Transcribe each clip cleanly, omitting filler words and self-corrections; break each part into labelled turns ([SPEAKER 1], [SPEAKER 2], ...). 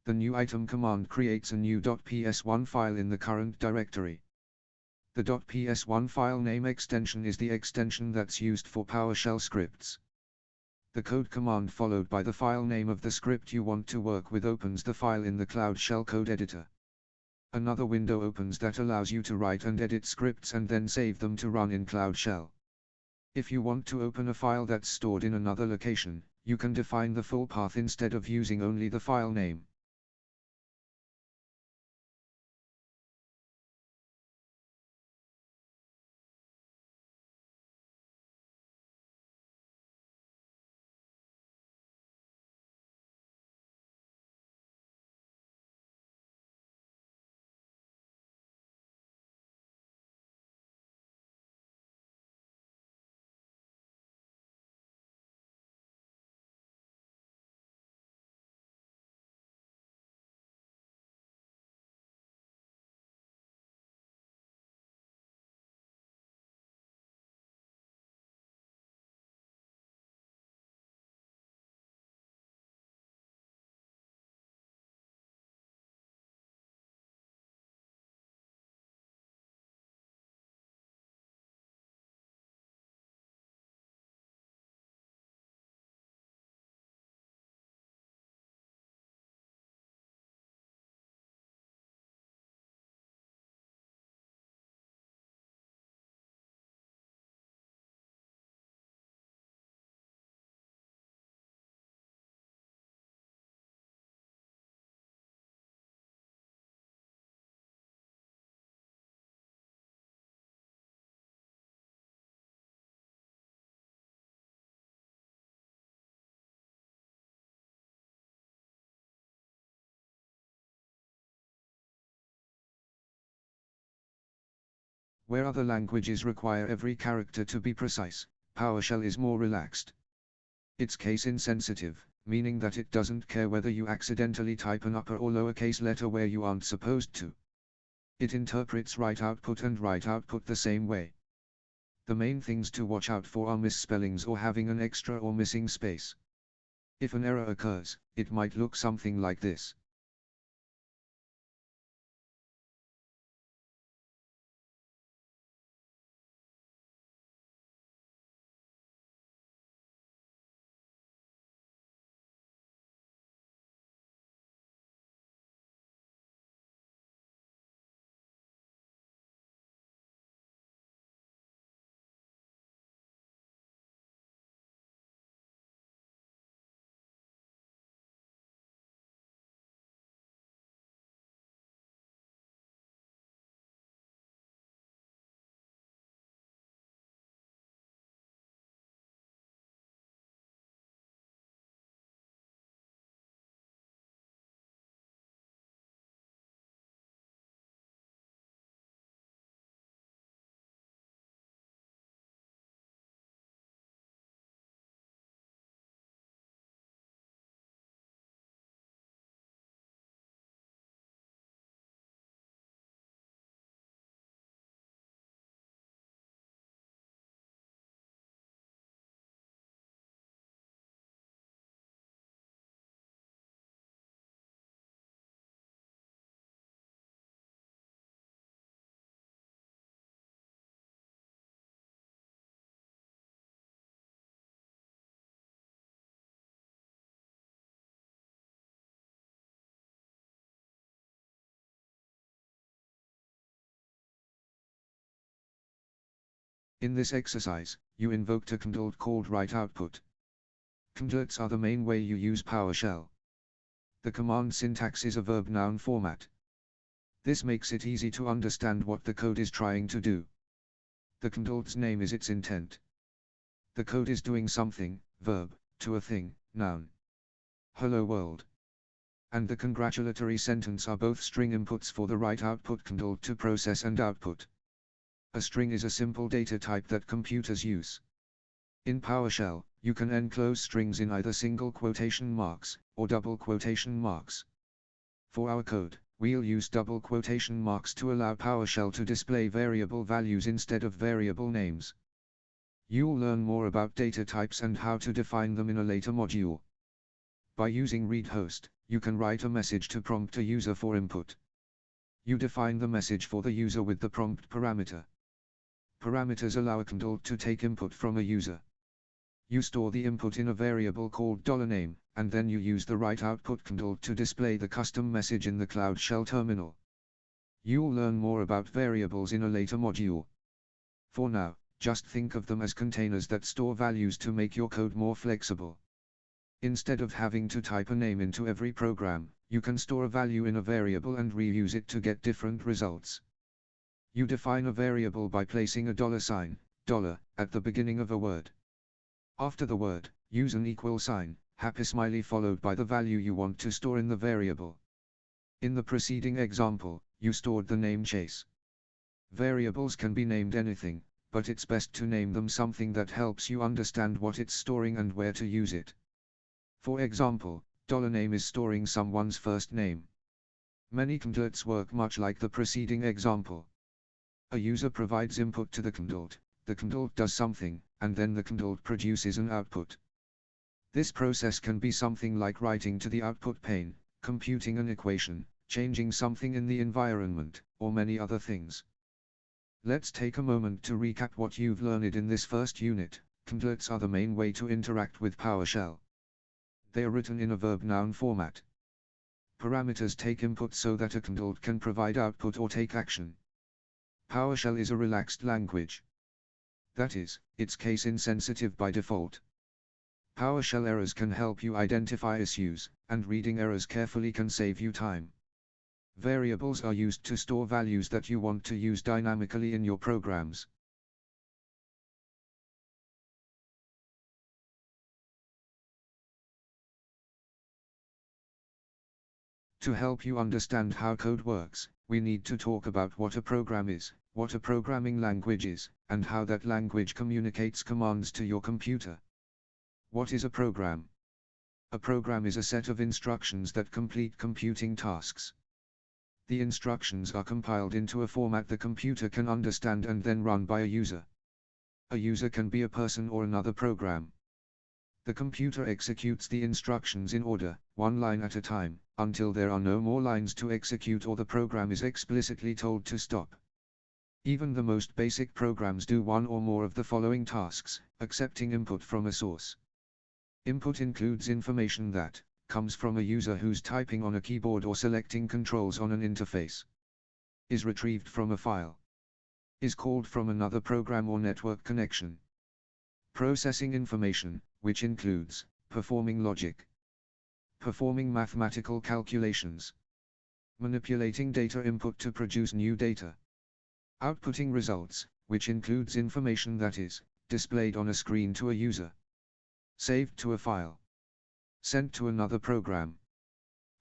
[SPEAKER 1] The new item command creates a new .ps1 file in the current directory. The .ps1 file name extension is the extension that's used for PowerShell scripts. The code command followed by the file name of the script you want to work with opens the file in the Cloud Shell code editor. Another window opens that allows you to write and edit scripts and then save them to run in Cloud Shell. If you want to open a file that's stored in another location, you can define the full path instead of using only the file name. Where other languages require every character to be precise, PowerShell is more relaxed. It's case insensitive, meaning that it doesn't care whether you accidentally type an upper or lowercase letter where you aren't supposed to. It interprets write output and write output the same way. The main things to watch out for are misspellings or having an extra or missing space. If an error occurs, it might look something like this. In this exercise, you invoked a condolt called writeOutput. Condolts are the main way you use PowerShell. The command syntax is a verb-noun format. This makes it easy to understand what the code is trying to do. The condolt's name is its intent. The code is doing something, verb, to a thing, noun. Hello world. And the congratulatory sentence are both string inputs for the writeOutput condolt to process and output. A string is a simple data type that computers use. In PowerShell, you can enclose strings in either single quotation marks, or double quotation marks. For our code, we'll use double quotation marks to allow PowerShell to display variable values instead of variable names. You'll learn more about data types and how to define them in a later module. By using read host, You can write a message to prompt a user for input. You define the message for the user with the prompt parameter. Parameters allow a control to take input from a user. You store the input in a variable called $name, and then you use the write output control to display the custom message in the Cloud Shell terminal. You'll learn more about variables in a later module. For now, just think of them as containers that store values to make your code more flexible. Instead of having to type a name into every program, you can store a value in a variable and reuse it to get different results. You define a variable by placing a $, at the beginning of a word. After the word, use an equal sign, happy smiley followed by the value you want to store in the variable. In the preceding example, you stored the name Chase. Variables can be named anything, but it's best to name them something that helps you understand what it's storing and where to use it. For example, $name is storing someone's first name. Many converts work much like the preceding example. A user provides input to the convert does something, and then the convert produces an output. This process can be something like writing to the output pane, computing an equation, changing something in the environment, or many other things. Let's take a moment to recap what you've learned in this first unit. Converts are the main way to interact with PowerShell. They are written in a verb-noun format. Parameters take input so that a convert can provide output or take action. PowerShell is a relaxed language. That is, it's case-insensitive by default. PowerShell errors can help you identify issues, and reading errors carefully can save you time. Variables are used to store values that you want to use dynamically in your programs. To help you understand how code works, we need to talk about what a program is, what a programming language is, and how that language communicates commands to your computer. What is a program? A program is a set of instructions that complete computing tasks. The instructions are compiled into a format the computer can understand and then run by a user. A user can be a person or another program. The computer executes the instructions in order, one line at a time, until there are no more lines to execute or the program is explicitly told to stop. Even the most basic programs do one or more of the following tasks: accepting input from a source. Input includes information that comes from a user who's typing on a keyboard or selecting controls on an interface. Is retrieved from a file. Is called from another program or network connection. Processing information, which includes performing logic, performing mathematical calculations, manipulating data input to produce new data, outputting results, which includes information that is displayed on a screen to a user, saved to a file, sent to another program.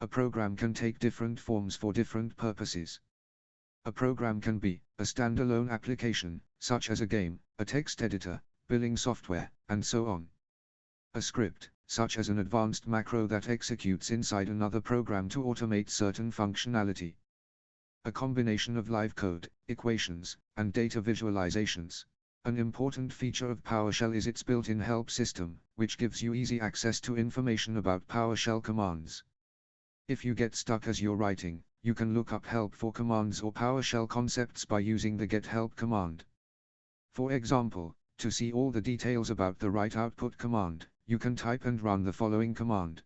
[SPEAKER 1] A program can take different forms for different purposes. A program can be a standalone application, such as a game, a text editor, billing software, and so on. A script, such as an advanced macro that executes inside another program to automate certain functionality. A combination of live code, equations, and data visualizations. An important feature of PowerShell is its built-in help system, which gives you easy access to information about PowerShell commands. If you get stuck as you're writing, you can look up help for commands or PowerShell concepts by using the get help command. For example, to see all the details about the write output command, you can type and run the following command.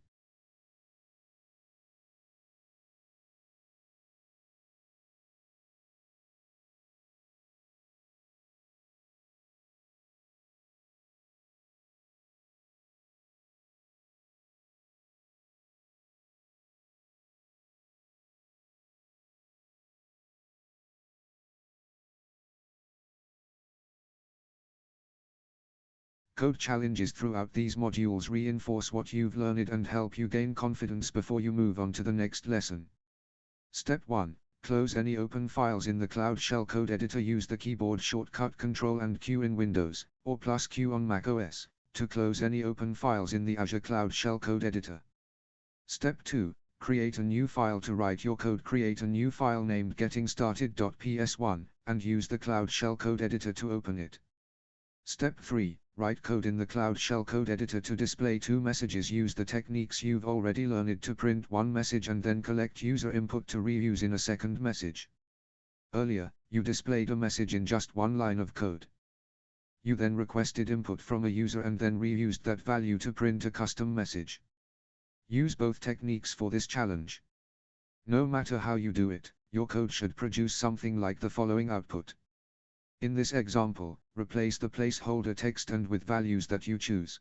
[SPEAKER 1] Code challenges throughout these modules reinforce what you've learned and help you gain confidence before you move on to the next lesson. Step 1. Close any open files in the Cloud Shell code editor. Use the keyboard shortcut Ctrl and Q in Windows, or +Q on Mac OS, to close any open files in the Azure Cloud Shell code editor. Step 2. Create a new file to write your code. Create a new file named gettingstarted.ps1, and use the Cloud Shell code editor to open it. Step 3. Write code in the Cloud Shell code editor to display two messages. Use the techniques you've already learned to print one message and then collect user input to reuse in a second message. Earlier, you displayed a message in just one line of code. You then requested input from a user and then reused that value to print a custom message. Use both techniques for this challenge. No matter how you do it, your code should produce something like the following output. In this example, replace the placeholder text and with values that you choose.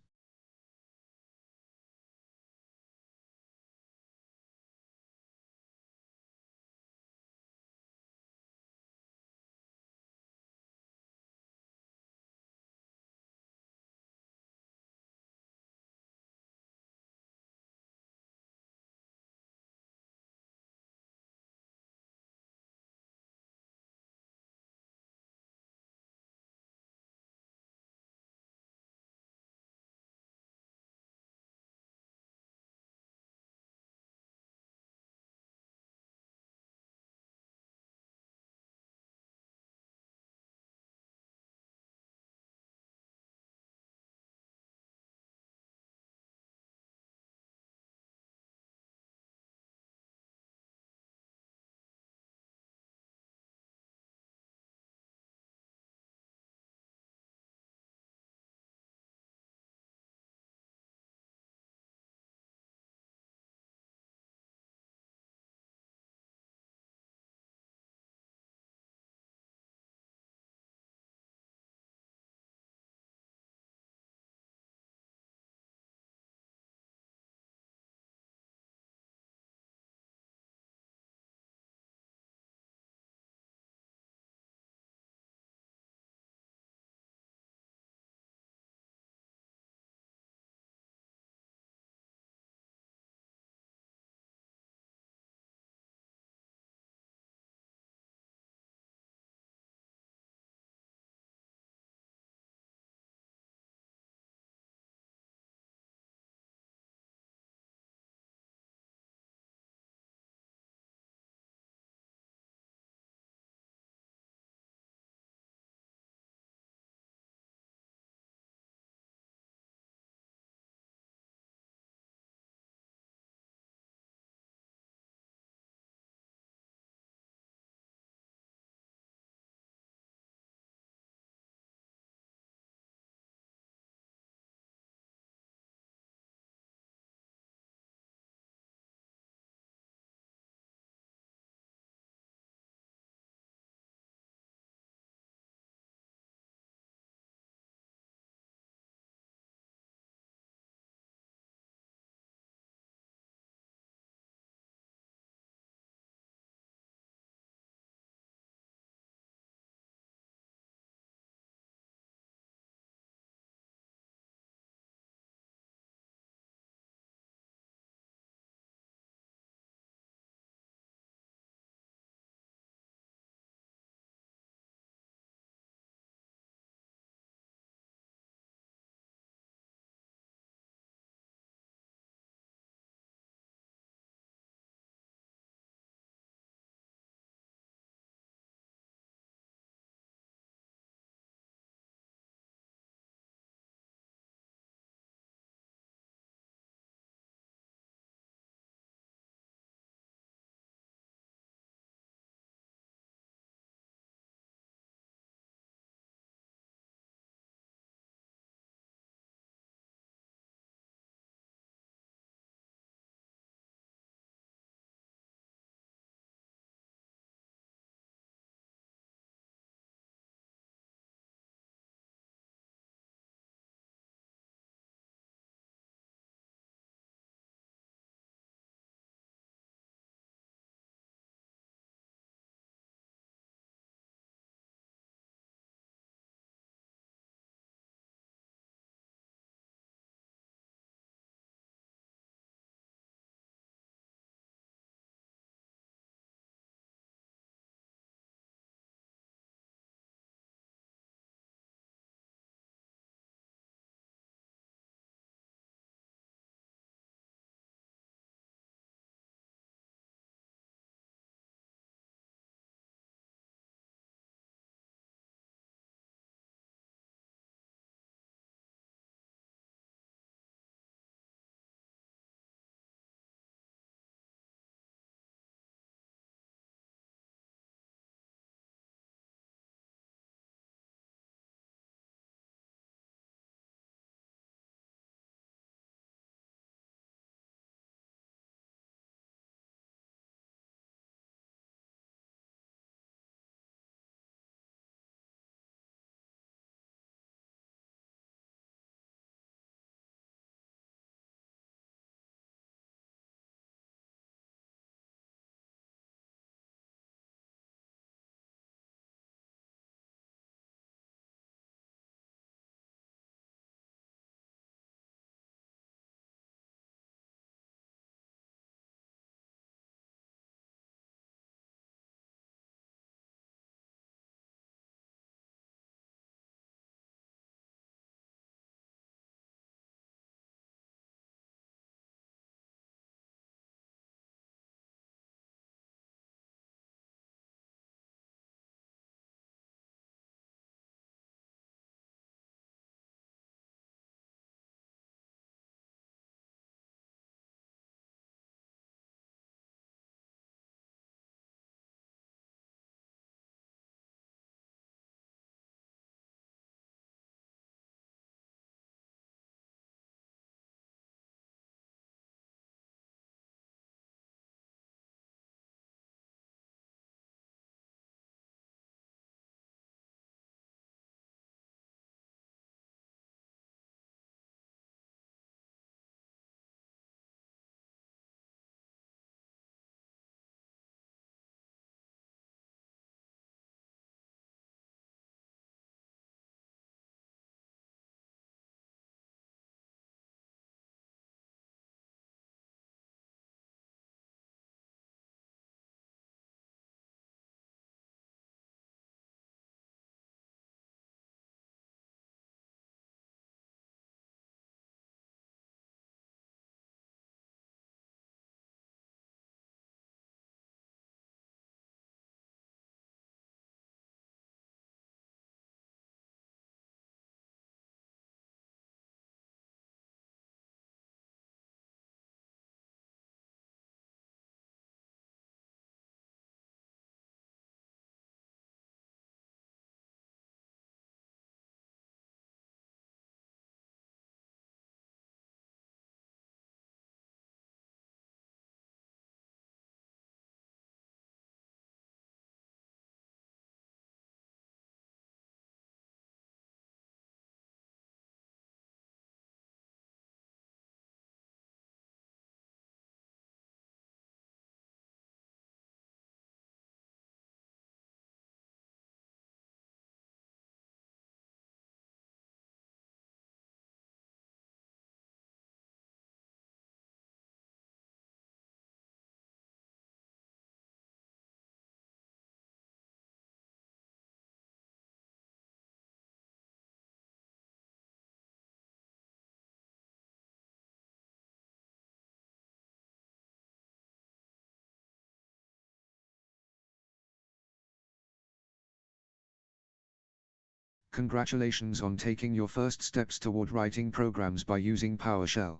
[SPEAKER 1] Congratulations on taking your first steps toward writing programs by using PowerShell.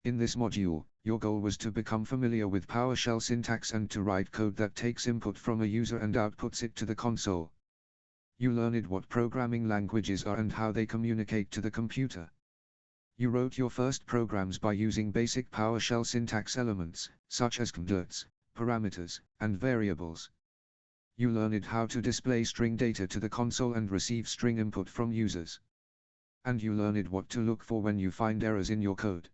[SPEAKER 1] In this module, your goal was to become familiar with PowerShell syntax and to write code that takes input from a user and outputs it to the console. You learned what programming languages are and how they communicate to the computer. You wrote your first programs by using basic PowerShell syntax elements, such as converts, parameters, and variables. You learned how to display string data to the console and receive string input from users. And you learned what to look for when you find errors in your code.